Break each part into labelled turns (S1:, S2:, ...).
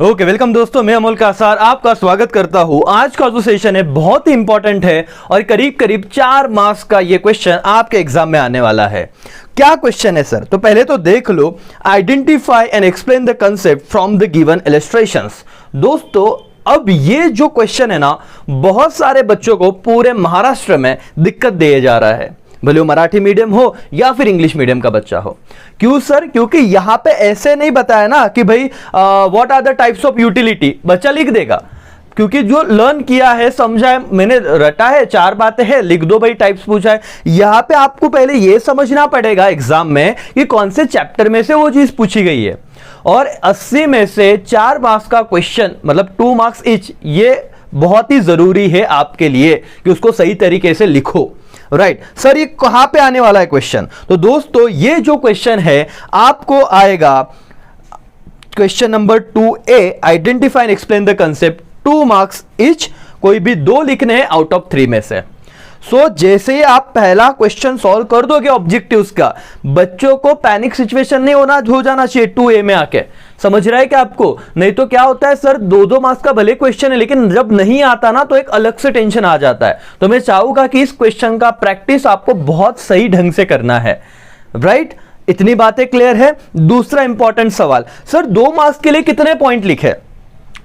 S1: Okay welcome दोस्तों, मैं अमोल कासार आपका स्वागत करता हूं। आज का जो सेशन है बहुत ही इंपॉर्टेंट है और करीब करीब 4 मार्क्स का ये क्वेश्चन आपके एग्जाम में आने वाला है। क्या क्वेश्चन है सर? तो पहले तो देख लो, identify and explain the concept from the given illustrations. दोस्तों अब ये जो क्वेश्चन है ना, बहुत सारे बच्चों को पूरे महाराष्ट्र में दिक्कत दिए जा रहा है, भले वो मराठी मीडियम हो या फिर इंग्लिश मीडियम का बच्चा हो। क्यों सर? क्योंकि यहां पे ऐसे नहीं बताया ना कि भाई what are the types of utility, बच्चा लिख देगा। क्योंकि जो लर्न किया है, समझा है, मैंने रटा है, 4 बातें हैं, लिख दो भाई, टाइप्स पूछा है। यहां पे आपको पहले यह समझना पड़ेगा एग्जाम में कि कौन से चैप्टर में से वो चीज पूछी गई है। और 80 में से 4 मार्क्स का क्वेश्चन, मतलब 2 मार्क्स ईच, ये बहुत ही जरूरी है आपके लिए कि उसको सही तरीके से लिखो। राइट सर, ये कहां पे आने वाला है क्वेश्चन? तो दोस्तों ये जो क्वेश्चन है आपको आएगा question number 2A, identify and explain the concept, 2 marks each, कोई भी 2 लिखने हैं आउट ऑफ 3 में से। जैसे ही आप पहला क्वेश्चन सॉल्व कर दोगे ऑब्जेक्टिव्स का, बच्चों को पैनिक सिचुएशन नहीं हो जाना चाहिए 2A में आके। समझ रहा है क्या आपको? नहीं तो क्या होता है सर, 2-2 मार्क्स का भले क्वेश्चन है, लेकिन जब नहीं आता ना तो एक अलग से टेंशन आ जाता है। तो मैं चाहूंगा कि इस क्वेश्चन का प्रैक्टिस आपको बहुत सही ढंग से करना है। राइट, इतनी बातें क्लियर है। दूसरा इंपॉर्टेंट सवाल, सर 2 मार्क्स के लिए कितने पॉइंट लिखे?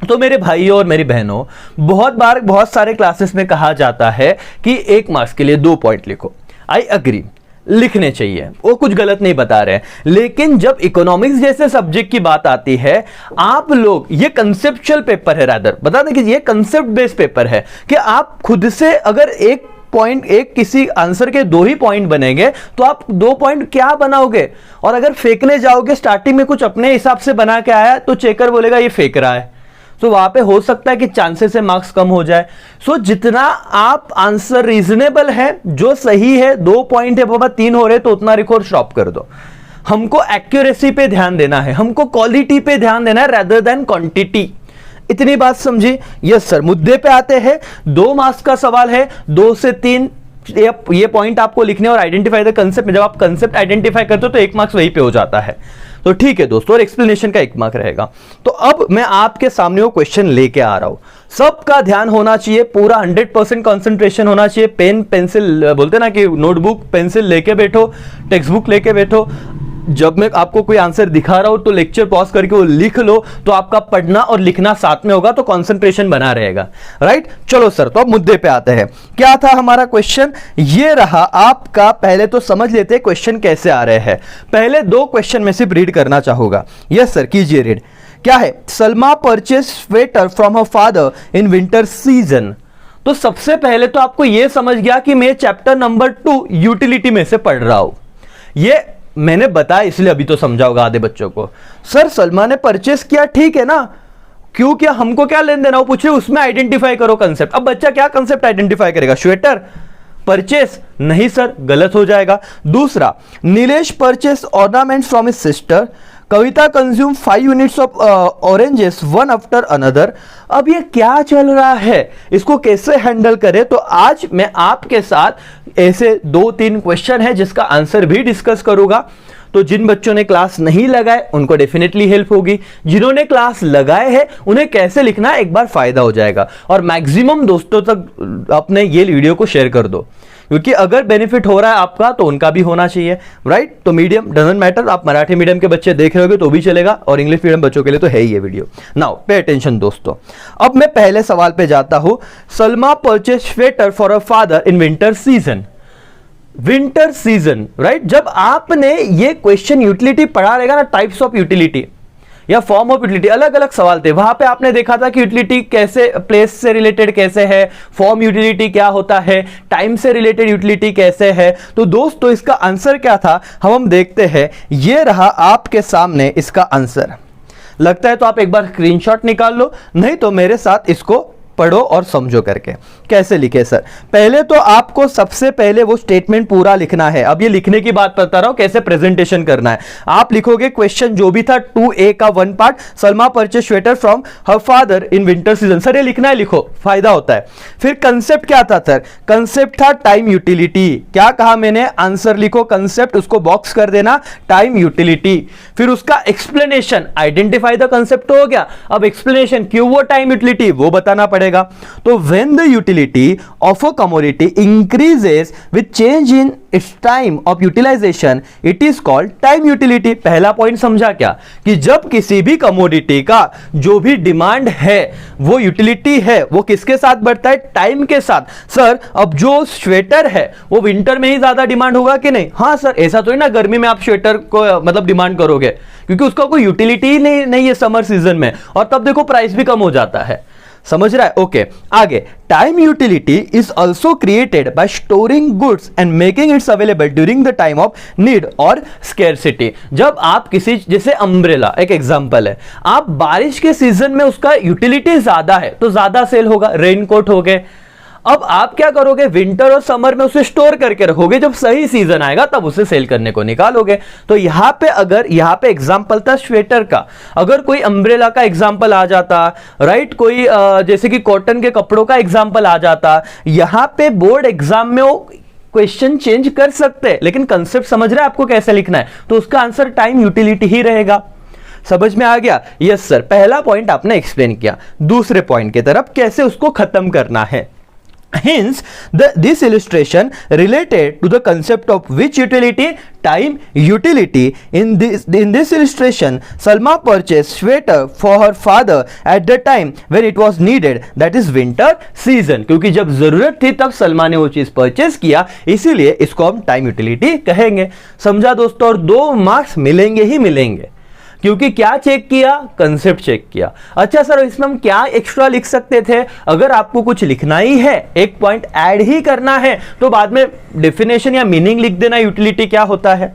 S1: तो मेरे भाइयों और मेरी बहनों, बहुत बार बहुत सारे क्लासेस में कहा जाता है कि 1 मार्क्स के लिए 2 पॉइंट लिखो। आई अग्री, लिखने चाहिए, वो कुछ गलत नहीं बता रहे हैं। लेकिन जब इकोनॉमिक्स जैसे सब्जेक्ट की बात आती है, आप लोग, ये कंसेप्चुअल पेपर है, रादर बता दें कि ये कंसेप्ट बेस्ड पेपर है, कि आप खुद से अगर एक किसी आंसर के 2 ही पॉइंट बनेंगे तो आप 2 पॉइंट क्या बनाओगे? और अगर फेंकने जाओगे, स्टार्टिंग में कुछ अपने हिसाब से बना के आया तो चेकर बोलेगा ये फेंक रहा है, तो वहां पे हो सकता है कि चांसेस से मार्क्स कम हो जाए। जितना आप आंसर रीजनेबल है, जो सही है, 2 पॉइंट है बाबा, 3 हो रहे तो उतना रिकॉर्ड स्टॉप कर दो। हमको एक्यूरेसी पे ध्यान देना है, हमको क्वालिटी पे ध्यान देना है रादर देन क्वांटिटी। इतनी बात समझी? Yes sir. मुद्दे पे आते हैं। 2 मार्क्स का सवाल है, 2 से 3 ये पॉइंट आपको लिखने और आइडेंटिफाई द कंसेप्ट में जब आप कंसेप्ट आइडेंटिफाई करते हो तो 1 मार्क्स वहीं पे हो जाता है। तो ठीक है दोस्तों, और एक्सप्लेनेशन का 1 मार्क रहेगा। तो अब मैं आपके सामने वो क्वेश्चन लेके आ रहा हूं। सबका ध्यान होना चाहिए, पूरा 100% कंसंट्रेशन होना चाहिए। पेन पेंसिल, बोलते ना कि नोटबुक पेंसिल लेके बैठो, टेक्स्ट बुक लेके बैठो। जब मैं आपको कोई आंसर दिखा रहा हूं तो लेक्चर पॉज करके वो लिख लो, तो आपका पढ़ना और लिखना साथ में होगा, तो कंसंट्रेशन बना रहेगा। राइट, चलो सर, तो अब मुद्दे पे आते हैं। क्या था हमारा क्वेश्चन? ये रहा आपका। पहले तो समझ लेते हैं क्वेश्चन कैसे आ रहे हैं। पहले 2 क्वेश्चन में सिर्फ रीड करना चाहूंगा। यस सर, कीजिए रीड। क्या है? Salma purchase sweater from her father in winter season. तो सबसे पहले तो आपको यह समझ गया कि मैं चैप्टर नंबर 2 यूटिलिटी में से पढ़ रहा हूं। ये मैंने बताया इसलिए अभी तो समझा होगा आधे बच्चों को। सर सलमा ने परचेस किया, ठीक है ना, क्यों किया, हमको क्या लेन देना? वो पूछ रहे उसमें आइडेंटिफाई करो कंसेप्ट। अब बच्चा क्या कंसेप्ट आइडेंटिफाई करेगा? Sweater, purchase? नहीं सर, गलत हो जाएगा। दूसरा, Nilesh purchase ornaments from his sister, Kavita consume 5 units of oranges one after another. अब ये क्या चल रहा है, इसको कैसे हैंडल करें? तो आज मैं आपके साथ ऐसे 2-3 क्वेश्चन है जिसका आंसर भी डिस्कस करूंगा। तो जिन बच्चों ने क्लास नहीं लगाए उनको डेफिनेटली हेल्प होगी, जिन्होंने क्लास लगाए हैं उन्हें कैसे लिखना है एक बार फायदा हो जाएगा। और मैक्सिमम दोस्तों तक अपने ये वीडियो को शेयर कर दो, क्योंकि अगर बेनिफिट हो रहा है आपका तो उनका भी होना चाहिए। राइट, तो मीडियम डजंट मैटर, आप मराठी मीडियम के बच्चे देख रहे होगे तो भी चलेगा, और इंग्लिश मीडियम बच्चों के लिए तो है ही ये वीडियो। नाउ पे अटेंशन दोस्तों। अब मैं पहले सवाल पे जाता हूं। Salma purchase sweater for a father in winter season. Winter season, right. जब आपने ये क्वेश्चन यूटिलिटी पढ़ा रहेगा ना, टाइप्स ऑफ यूटिलिटी या फॉर्म ऑफ यूटिलिटी, अलग अलग सवाल थे, वहां पे आपने देखा था कि यूटिलिटी कैसे, प्लेस से रिलेटेड कैसे है, फॉर्म यूटिलिटी क्या होता है, टाइम से रिलेटेड यूटिलिटी कैसे है। तो दोस्तों इसका आंसर क्या था हम देखते हैं। ये रहा आपके सामने इसका आंसर। लगता है तो आप एक बार स्क्रीनशॉट निकाल लो, नहीं तो मेरे साथ इसको पढ़ो और समझो करके। कैसे लिखे सर? पहले तो आपको सबसे पहले वो स्टेटमेंट पूरा लिखना है। अब ये लिखने की बात बता रहा हूं कैसे प्रेजेंटेशन करना है। आप लिखोगे क्वेश्चन जो भी था 2A का 1 part, Salma purchase sweater from her father in winter season. Sir ये लिखना है, लिखो, फायदा होता है। फिर कंसेप्ट क्या था सर? कंसेप्ट था टाइम यूटिलिटी। क्या कहा मैंने? आंसर लिखो, कंसेप्ट उसको बॉक्स कर देना, टाइम यूटिलिटी। फिर उसका एक्सप्लेनेशन, आइडेंटिफाई द कंसेप्ट हो गया। अब एक्सप्लेनेशन, क्यों वो टाइम यूटिलिटी, वो बताना पड़ेगा। तो when the utility of a commodity increases with change in its time of utilization it is called time utility. पहला पॉइंट समझा क्या? कि जब किसी भी कमोडिटी का जो भी डिमांड है, वो यूटिलिटी है, वो किसके साथ बढ़ता है? टाइम के साथ। सर अब जो स्वेटर है वो विंटर में ही ज्यादा डिमांड होगा कि नहीं? हाँ सर, ऐसा तो ना गर्मी में आप स्वेटर को मतलब डिमांड करोगे, क्योंकि उसका कोई यूटिलिटी ही नहीं है समर सीजन में, और तब देखो प्राइस भी कम हो जाता है। समझ रहा है? ओके, आगे, time utility is also created by storing goods and making it's available during the time of need और स्केर्सिटी। जब आप किसी, जैसे अम्ब्रेला एक एग्जांपल है, आप बारिश के सीजन में उसका यूटिलिटी ज्यादा है तो ज्यादा सेल होगा। रेनकोट हो गए, अब आप क्या करोगे? विंटर और समर में उसे स्टोर करके रखोगे, जब सही सीजन आएगा तब उसे सेल करने को निकालोगे। तो यहां पे अगर यहां पे एग्जांपल था स्वेटर का, अगर कोई अम्ब्रेला का एग्जांपल आ जाता, राइट, कोई जैसे कि कॉटन के कपड़ों का एग्जांपल आ जाता, यहां पे बोर्ड एग्जाम में वो क्वेश्चन चेंज कर सकते हैं, लेकिन कंसेप्ट समझ रहे हैं आपको कैसे लिखना है, तो उसका आंसर टाइम यूटिलिटी ही रहेगा। समझ में आ गया? यस सर, पहला पॉइंट आपने एक्सप्लेन किया। दूसरे पॉइंट की तरफ कैसे उसको खत्म करना है। Hence, this illustration related to the concept of which utility? Time utility. In this illustration, Salma purchased sweater for her father at the time when it was needed, that is winter season. क्योंकि जब जरूरत थी तब सलमा ने वो चीज purchase किया, इसीलिए इसको हम टाइम यूटिलिटी कहेंगे। समझा दोस्तों? और 2 मार्क्स मिलेंगे ही मिलेंगे, क्योंकि क्या चेक किया? कंसेप्ट चेक किया। अच्छा सर, इसमें हम क्या एक्स्ट्रा लिख सकते थे? अगर आपको कुछ लिखना ही है, एक पॉइंट ऐड ही करना है, तो बाद में डेफिनेशन या मीनिंग लिख देना, यूटिलिटी क्या होता है।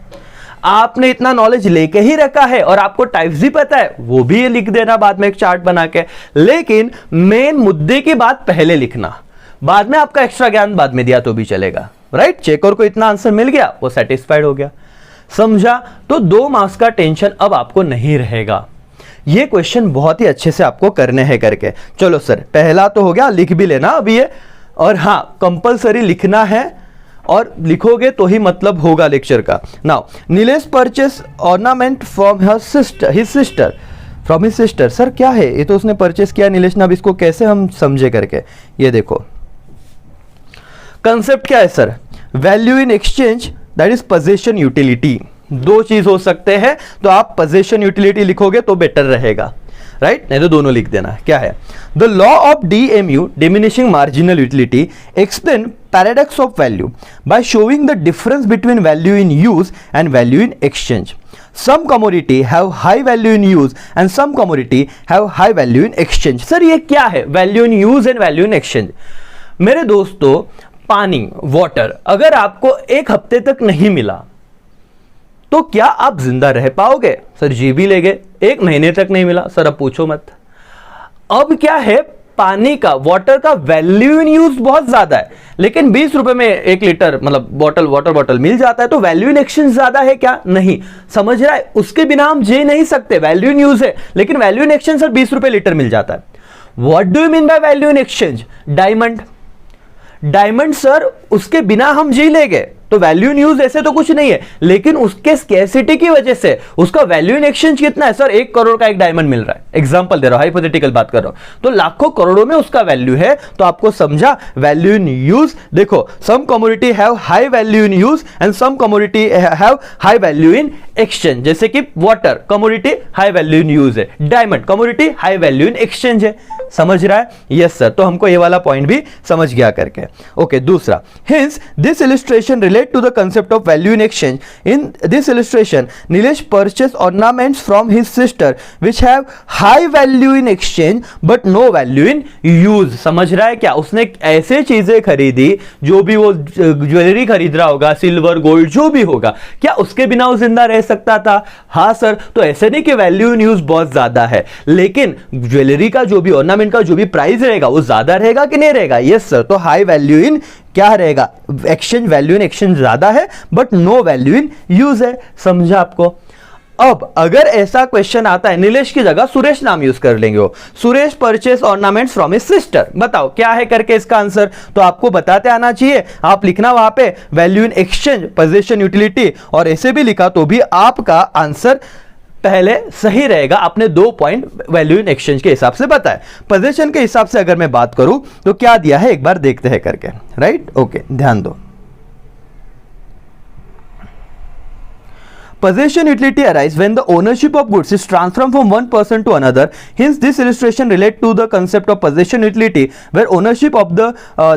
S1: आपने इतना नॉलेज लेके ही रखा है और आपको टाइप्स भी पता है, वो भी लिख देना बाद में एक चार्ट बना के। लेकिन मेन मुद्दे की बात पहले लिखना, बाद में आपका एक्स्ट्रा ज्ञान बाद में दिया तो भी चलेगा, राइट। चेकर को इतना आंसर मिल गया, वो सेटिस्फाइड हो गया। समझा? तो 2 मार्क्स का टेंशन अब आपको नहीं रहेगा। ये क्वेश्चन बहुत ही अच्छे से आपको करने हैं करके। चलो सर, पहला तो हो गया, लिख भी लेना अभी ये, और हाँ कंपलसरी लिखना है, और लिखोगे तो ही मतलब होगा लेक्चर का। Now, Nilesh purchase ornament from his sister from his sister. Sir क्या है ये? तो उसने परचेस किया नीलेश ने, अब इसको कैसे हम समझे करके। ये देखो कंसेप्ट क्या है sir? Value in exchange, that is possession utility. 2 चीज हो सकते हैं, तो आप पोजेशन यूटिलिटी लिखोगे तो बेटर रहेगा, राइट, नहीं तो दोनों लिख देना। क्या है? The law of DMU, diminishing marginal utility, explain paradox of value by showing the difference between value in use and value in exchange. Some commodity have high value in use and some commodity have high value in exchange. Sir ये क्या है value in use and value in exchange? मेरे दोस्तों, पानी, water अगर आपको 1 हफ्ते तक नहीं मिला तो क्या आप जिंदा रह पाओगे? सर जी भी ले गए। 1 महीने तक नहीं मिला, सर अब पूछो मत। अब क्या है, पानी का, वाटर का वैल्यू इन यूज बहुत ज्यादा है, लेकिन 20 रुपए में 1 लीटर मतलब बॉटल, वाटर बॉटल मिल जाता है, तो वैल्यू इन एक्सचेंज ज्यादा है क्या? नहीं। समझ रहा है? उसके बिना हम जी नहीं सकते। वैल्यू इन यूज है, लेकिन वैल्यू इन एक्सचेंज सर 20 रुपए लीटर मिल जाता है। What do you mean by value in exchange? Diamond sir उसके बिना हम जी लेंगे, तो वैल्यू इन यूज ऐसे तो कुछ नहीं है, लेकिन उसके स्कैर्सिटी की वजह से उसका वैल्यू इन एक्सचेंज कितना है? सर 1 करोड़ का एक डायमंड मिल रहा है, एग्जांपल दे रहा हूं, हाइपोथेटिकल बात कर रहा हूं, तो लाखों करोड़ों में उसका वैल्यू है। तो आपको समझा वैल्यू इन यूज? देखो, some commodity have high value in use and some commodity have high value in exchange. जैसे कि water commodity high value in use है, diamond commodity high value in exchange है। समझ रहा है? यस सर, तो हमको ये वाला पॉइंट भी समझ गया करके। ओके, दूसरा, hence this illustration relate to the concept of value in exchange. In this illustration, Nilesh purchased ornaments from his sister which have high value in exchange but no value in use. समझ रहा है क्या? उसने ऐसे चीजें खरीदी, जो भी वो ज्वेलरी खरीद रहा होगा, सिल्वर गोल्ड जो भी होगा, क्या उसके बिना वो जिंदा रह सकता था? हाँ सर। तो ऐसे नहीं कि वैल्यू इन यूज बहुत ज्यादा है, लेकिन ज्वेलरी का जो भी ऑर्नामेंट ऑर्नामेंट का जो भी प्राइस रहेगा वो ज्यादा रहेगा कि नहीं रहेगा? यस सर, तो हाई वैल्यू इन क्या रहेगा? एक्सचेंज, वैल्यू इन एक्सचेंज ज्यादा है but no value in use है। समझा आपको? अब अगर ऐसा क्वेश्चन आता है, नीलेश की जगह सुरेश नाम यूज कर लेंगे, वो Suresh purchase ornaments from his sister, बताओ क्या है करके इसका आंसर, तो आपको बताते आना चाहिए। आप लिखना वहां पे value in exchange, position, utility, और ऐसे भी लिखा तो भी आपका आंसर पहले सही रहेगा। आपने 2 पॉइंट वैल्यू इन एक्सचेंज के हिसाब से बताया। पोजीशन के हिसाब से अगर मैं बात करूं तो क्या दिया है एक बार देखते हैं करके, राइट? ओके, ध्यान दो। Possession utility arise when the ownership of goods is transferred from one person to another. Hence, this illustration relate to the concept of possession utility, where ownership of the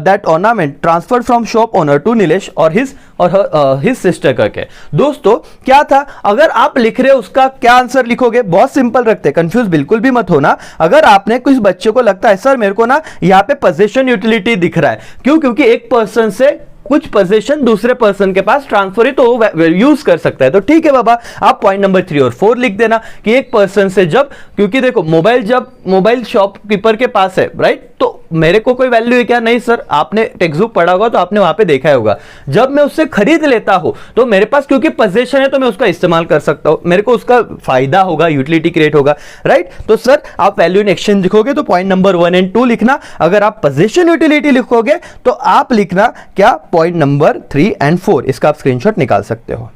S1: that ornament transferred from shop owner to Nilesh or his sister करके। दोस्तों क्या था, अगर आप लिख रहे हो उसका क्या आंसर लिखोगे? बहुत सिंपल रखते हैं, कंफ्यूज बिल्कुल भी मत होना। अगर आपने कुछ बच्चे को लगता है सर मेरे को ना यहाँ पे पोजेशन यूटिलिटी दिख रहा है, क्यों? क्योंकि एक पर्सन से कुछ पोजीशन दूसरे पर्सन के पास ट्रांसफर ही तो वो यूज कर सकता है, तो ठीक है बाबा, आप पॉइंट नंबर 3 और 4 लिख देना कि एक पर्सन से जब, क्योंकि देखो मोबाइल जब मोबाइल शॉपकीपर के पास है, राइट, तो मेरे को कोई वैल्यू है क्या? नहीं सर, आपने टेक्स्ट बुक पढ़ा होगा तो आपने वहां पे देखा होगा, जब मैं उससे खरीद लेता हूं तो मेरे पास क्योंकि पोजीशन है तो मैं उसका इस्तेमाल कर सकता हूं, मेरे को उसका फायदा होगा, यूटिलिटी क्रिएट होगा, राइट? तो सर आप वैल्यू इन एक्सचेंज लिखोगे तो पॉइंट नंबर 1 और 2 लिखना। अगर आप पोजीशन यूटिलिटी लिखोगे तो आप लिखना क्या? पॉइंट नंबर 3 और 4। इसका आप स्क्रीनशॉट निकाल सकते हो,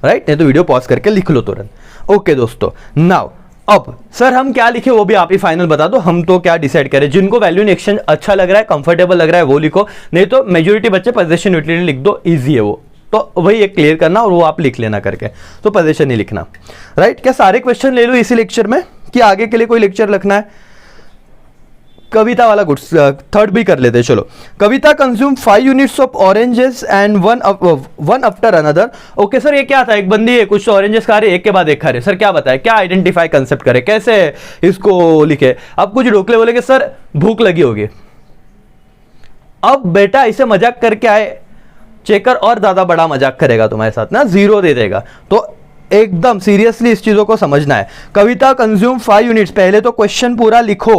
S1: राइट? नहीं तो वीडियो पॉज करके लिख लो तुरंत। ओके दोस्तों, नाउ अब सर हम क्या लिखे वो भी आप ही फाइनल बता दो, हम तो क्या डिसाइड करें। जिनको वैल्यू इन एक्सचेंज अच्छा लग रहा है, कंफर्टेबल लग रहा है वो लिखो, नहीं तो मेजोरिटी बच्चे पोजीशन यूटिलिटी लिख दो, इजी है वो, तो वही एक क्लियर करना और वो आप लिख लेना करके, तो पोजीशन ही लिखना, राइट? क्या सारे क्वेश्चन ले लो इसी लेक्चर में कि आगे के लिए कोई लेक्चर लिखना है? कविता वाला गुड्स थर्ड भी कर लेते, चलो। Kavita consume 5 units of oranges and one after another. Okay sir, ये क्या था? एक बंदी है, कुछ ऑरेंजेस खा रहे, एक के बाद एक खा रहे। सर क्या बताए, क्या आइडेंटिफाई कंसेप्ट करे, कैसे इसको लिखे? अब कुछ ढोकले बोले कि सर भूख लगी होगी। अब बेटा इसे मजाक करके आए, चेकर और ज्यादा बड़ा मजाक करेगा तुम्हारे साथ ना, 0 दे देगा। तो एकदम सीरियसली इस चीजों को समझना है। कविता कंज्यूम 5 यूनिट्स, पहले तो क्वेश्चन पूरा लिखो,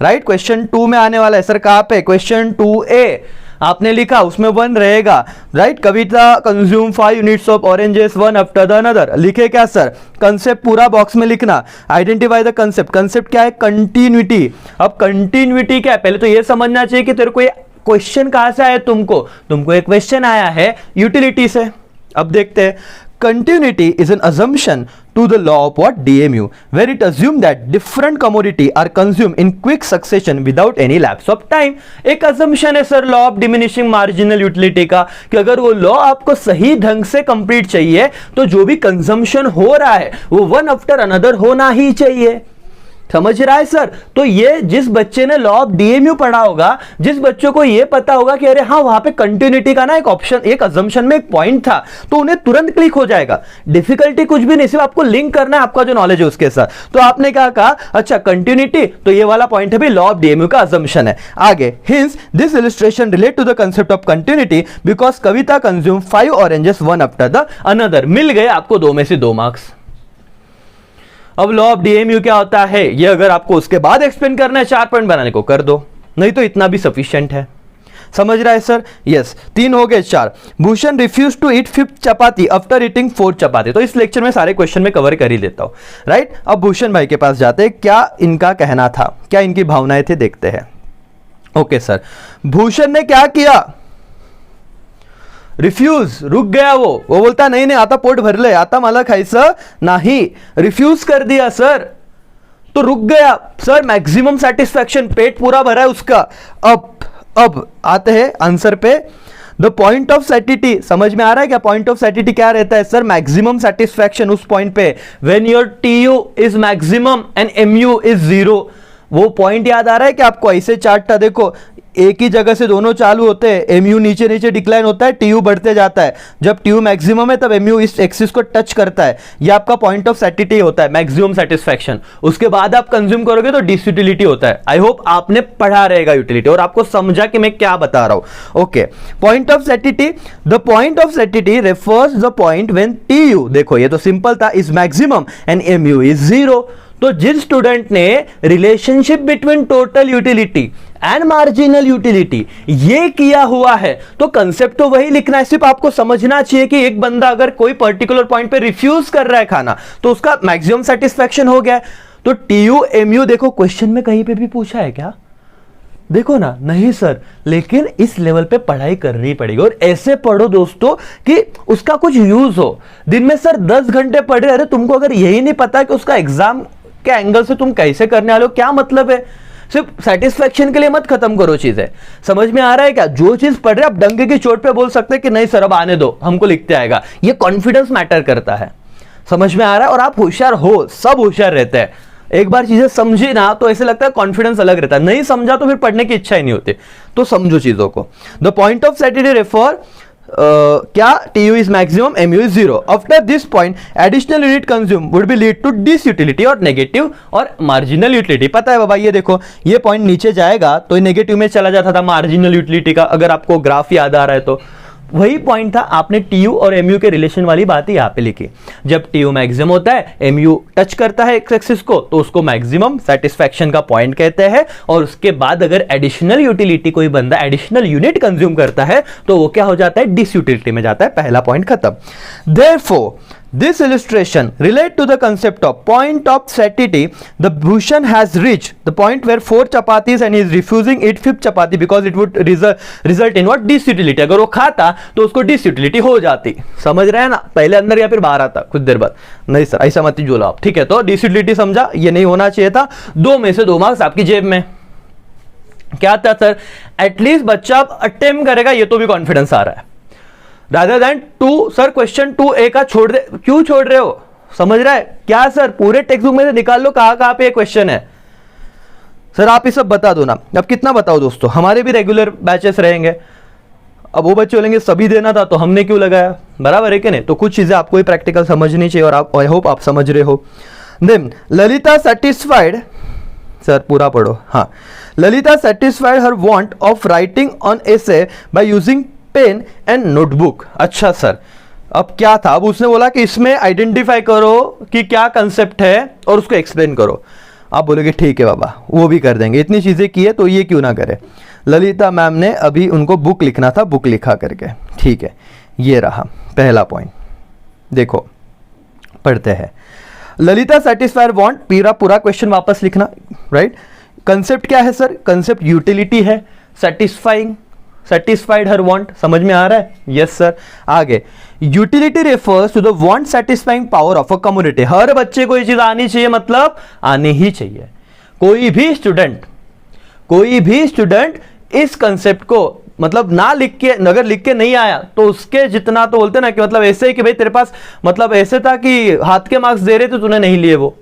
S1: राइट? क्वेश्चन 2 में आने वाला है सर, कहां पे? क्वेश्चन 2A आपने लिखा, उसमें 1 रहेगा, right? Kavita consume 5 units of oranges one after the another. लिखे क्या सर? कंसेप्ट पूरा बॉक्स में लिखना। Identify the concept. कंसेप्ट क्या है? कंटिन्यूटी। अब कंटिन्यूटी क्या है पहले तो ये समझना चाहिए कि तेरे को ये क्वेश्चन कहां से आया, तुमको एक क्वेश्चन आया है यूटिलिटी से। अब देखते हैं, continuity is an assumption to the law of what? DMU, where it assumes that different commodity are consumed in quick succession without any lapse of time. एक assumption है sir law of diminishing marginal utility का, कि अगर वो law आपको सही ढंग से कंप्लीट चाहिए तो जो भी कंजम्पशन हो रहा है वो वन आफ्टर अनदर होना ही चाहिए। समझ रहा है सर? तो ये जिस बच्चे ने लॉ ऑफ डीएमयू पढ़ा होगा, जिस बच्चों को ये पता होगा कि अरे हाँ वहां पे कंटिन्यूटी का ना एक ऑप्शन, एक अजम्पशन में एक पॉइंट था, तो उन्हें तुरंत क्लिक हो जाएगा। डिफिकल्टी कुछ भी नहीं, सिर्फ आपको लिंक करना है आपका जो नॉलेज है उसके साथ। तो आपने क्या कहा? अच्छा कंटिन्यूटी, तो ये वाला पॉइंट है भी लॉ ऑफ डीएमयू का अजम्पशन है। आगे, hence this illustration relate to the concept of continuity because Kavita consume 5 oranges one after the another. मिल गए आपको 2 में से 2 मार्क्स। अब लॉ ऑफ डीएमयू क्या होता है ये अगर आपको उसके बाद एक्सप्लेन करना है, 4 पॉइंट बनाने को कर दो, नहीं तो इतना भी सफिशिएंट है। समझ रहा है सर? यस, 3 हो गए, 4। Bhushan refuse to eat 5th chapati after eating 4th chapati. तो इस लेक्चर में सारे क्वेश्चन में कवर कर ही लेता हूं, राइट? अब भूषण भाई के पास जाते हैं, क्या इनका कहना था, क्या इनकी भावनाएं थे, देखते हैं। ओके सर, भूषण ने क्या किया? रिफ्यूज, रुक गया वो बोलता नहीं आता पोट भरले, आता मला खायचं नाही, रिफ्यूज कर दिया सर, तो रुक गया सर। मैक्सिमम सेटिस्फैक्शन, पेट पूरा भरा है उसका। अब आते हैं आंसर पे। द पॉइंट ऑफ सैटिटी, समझ में आ रहा है क्या? पॉइंट ऑफ सैटिटी क्या रहता है सर? मैक्सिमम सेटिस्फैक्शन उस पॉइंट पे, when your TU is maximum and MU is 0। वो पॉइंट याद आ रहा है कि आपको? ऐसे चार्ट था देखो, एक ही जगह से दोनों चालू होते हैं, एमयू नीचे नीचे डिक्लाइन होता है, टीयू बढ़ते जाता है। जब टीयू मैक्सिमम है तब एमयू इस एक्सिस को टच करता है, ये आपका पॉइंट ऑफ सैटिस्फैक्शन होता है, मैक्सिमम सेटिस्फैक्शन। उसके बाद आप कंज्यूम करोगे तो डिसयूटिलिटी होता है। आई होप आपने पढ़ा रहेगा यूटिलिटी और आपको समझा कि मैं क्या बता रहा हूं। Okay, point of satisfaction, the point of satisfaction refers the point when TU, देखो ये तो सिंपल था, is maximum and MU is 0। तो जिस स्टूडेंट ने relationship between total utility and marginal utility ये किया हुआ है, तो कंसेप्ट तो वही लिखना है, सिर्फ आपको समझना चाहिए कि एक बंदा अगर कोई पर्टिकुलर पॉइंट पे रिफ्यूज कर रहा है खाना तो उसका मैक्सिमम सेटिस्फैक्शन हो गया। तो टीयू एमयू, देखो क्वेश्चन में कहीं पे भी पूछा है क्या? देखो ना, नहीं सर, लेकिन इस लेवल पे पढ़ाई करनी पड़ेगी और ऐसे पढ़ो दोस्तों कि उसका कुछ यूज हो। दिन में सर 10 घंटे पढ़ रहे, अरे तुमको अगर यही नहीं पता कि उसका एग्जाम के एंगल से तुम कैसे करने वाले हो, क्या मतलब है? सिर्फ सेटिस्फैक्शन के लिए मत खत्म करो चीजें। समझ में आ रहा है क्या? जो चीज पढ़ रहे आप डंके की चोट पे बोल सकते हैं कि नहीं सर अब आने दो, हमको लिखते आएगा। ये कॉन्फिडेंस मैटर करता है, समझ में आ रहा है? और आप होशियार हो, सब होशियार रहते हैं। एक बार चीजें समझी ना तो ऐसे लगता है कॉन्फिडेंस अलग रहता है, नहीं समझा तो फिर पढ़ने की इच्छा ही नहीं होती। तो समझो चीजों को। The point of satisfaction refer क्या TU is maximum, MU is 0। After this point additional unit consume would be lead to disutility और नेगेटिव और मार्जिनल यूटिलिटी। पता है बाबा, ये देखो ये पॉइंट नीचे जाएगा तो नेगेटिव में चला जाता था मार्जिनल यूटिलिटी का, अगर आपको ग्राफ याद आ रहा है तो वही पॉइंट था। आपने टीयू और एमयू के रिलेशन वाली बात यहां पे लिखी। जब टीयू मैक्सिमम होता है, एमयू टच करता है एक्स एक्सिस को, तो उसको मैक्सिमम सेटिस्फैक्शन का पॉइंट कहते हैं। और उसके बाद अगर एडिशनल यूटिलिटी कोई बंदा एडिशनल यूनिट कंज्यूम करता है तो वो क्या हो जाता है? डिसयूटिलिटी में जाता है। पहला पॉइंट खत्म। Therefore this illustration relate to the concept of point of satiety. The Bhushan has reached the point where 4 chapatis and he is refusing eat 5th chapati because it would result in what? Disutility. अगर वो खाता तो उसको disutility हो जाती। समझ रहे हैं ना? पहले अंदर या फिर बाहर आता कुछ देर बाद। नहीं सर ऐसा मत बोलो आप, ठीक है? तो डिसयूटिलिटी समझा, ये नहीं होना चाहिए था। 2 में से 2 मार्क्स आपकी जेब में। क्या था सर? एटलीस्ट बच्चा अटेम्प्ट करेगा, ये तो भी कॉन्फिडेंस आ रहा है। Rather than 2 sir question 2A का छोड़ दे, क्यों छोड़ रहे हो? समझ रहा है क्या सर? पूरे टेक्स्ट बुक में से निकाल लो कहां पे क्वेश्चन है। सर आप ये सब बता दो ना। अब कितना बताओ दोस्तों, हमारे भी रेगुलर बैचेस रहेंगे। अब वो बच्चे बोलेंगे सभी देना था तो हमने क्यों लगाया, बराबर है कि नहीं? तो कुछ चीजें आपको ही प्रैक्टिकल समझनी चाहिए और आप, आई होप आप समझ रहे हो। देन ललिता सेटिस्फाइड, सर पूरा पढ़ो। हाँ, Lalita satisfied her want of writing on essay by using pen and notebook. अच्छा सर, अब क्या था? अब उसने बोला कि इसमें आइडेंटिफाई करो कि क्या कंसेप्ट है और उसको एक्सप्लेन करो। आप बोलोगे ठीक है बाबा, वो भी कर देंगे, इतनी चीजें की है तो ये क्यों ना करे। ललिता मैम ने अभी उनको बुक लिखना था, बुक लिखा करके, ठीक है? ये रहा पहला पॉइंट। देखो पढ़ते हैं। ललिता सेटिस्फायर वांट, पूरा क्वेश्चन वापस लिखना, राइट? कंसेप्ट क्या है सर? कंसेप्ट यूटिलिटी है, सेटिस्फाइंग, सेटिस्फाइड हर वांट। समझ में आ रहा है? Yes sir. आगे, utility refers to the want satisfying power of a community. हर बच्चे को ये चीज आनी चाहिए, मतलब आनी ही चाहिए। कोई भी स्टूडेंट इस कंसेप्ट को मतलब ना लिख के, अगर लिख के नहीं आया तो उसके जितना, तो बोलते ना कि मतलब ऐसे ही कि भाई तेरे पास मतलब ऐसे था कि हाथ के मार्क्स दे रहे थे तूने नहीं लिए, वो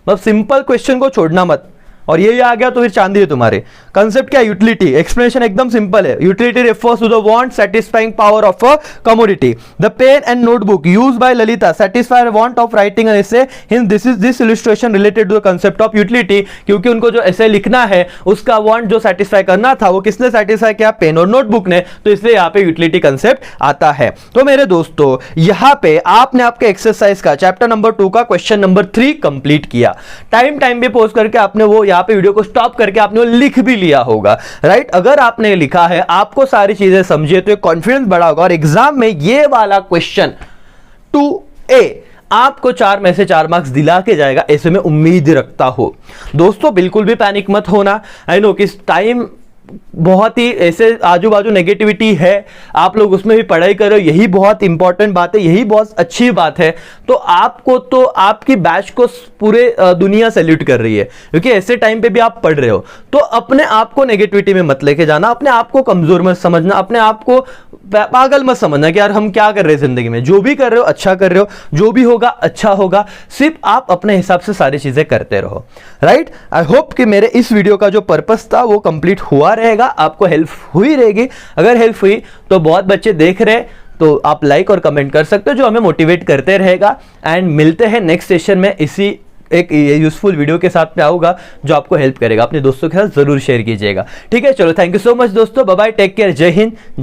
S1: मतलब सिंपल क्वेश्चन को छोड़ना मत। और ये आ गया तो फिर चांदी है तुम्हारे। कंसेप्ट क्या? यूटिलिटी। एक्सप्लेनेशन एकदम सिंपल है। Utility refers to the want satisfying power of a commodity. The pen and notebook used by Lalita satisfy want of writing an essay. This illustration related to the concept of utility, क्योंकि उनको जो एसे लिखना है उसका want जो satisfy करना था वो किसने सेटिस्फाई किया? पेन और नोटबुक ने। तो इसलिए यहाँ पे यूटिलिटी कंसेप्ट आता है। तो मेरे दोस्तों यहाँ पे आपने आपके एक्सरसाइज का चैप्टर नंबर 2 का क्वेश्चन नंबर 3 कंप्लीट किया। टाइम पे पोस्ट करके आपने वो यहाँ पे वीडियो को स्टॉप करके आपने वो लिख भी लिया होगा, राइट? अगर आपने लिखा है, आपको सारी चीजें समझिए तो कॉन्फिडेंस बढ़ा होगा और एग्जाम में ये वाला क्वेश्चन 2A आपको 4 में से 4 मार्क्स दिला के जाएगा, ऐसे में उम्मीद रखता हो। दोस्तों बिल्कुल भी पैनिक मत होना। आई नो कि टाइम बहुत ही ऐसे आजू बाजू नेगेटिविटी है, आप लोग उसमें भी पढ़ाई करो, यही बहुत इंपॉर्टेंट बात है, यही बहुत अच्छी बात है। तो आपको तो आपकी बैच को पूरे दुनिया सैल्यूट कर रही है, क्योंकि ऐसे टाइम पे भी आप पढ़ रहे हो। तो अपने आप को नेगेटिविटी में मत लेके जाना, अपने आप को कमजोर मत समझना, अपने आप को पागल मत समझना कि यार हम क्या कर रहे हैं जिंदगी में। जो भी कर रहे हो अच्छा कर रहे हो, जो भी होगा अच्छा होगा, सिर्फ आप अपने हिसाब से सारी चीजें करते रहो, राइट। आई होप कि मेरे इस वीडियो का जो पर्पस था वो कंप्लीट हुआ रहेगा, आपको हेल्प हुई रहेगी। अगर हेल्प हुई तो बहुत बच्चे देख रहे तो आप लाइक और कमेंट कर सकते हो, जो हमें मोटिवेट करते रहेगा। एंड मिलते हैं नेक्स्ट सेशन में इसी एक यूजफुल वीडियो के साथ में आऊंगा जो आपको हेल्प करेगा। अपने दोस्तों के साथ जरूर शेयर कीजिएगा, ठीक है। चलो, थैंक यू सो मच दोस्तों, बाय बाय, टेक केयर, जय हिंद।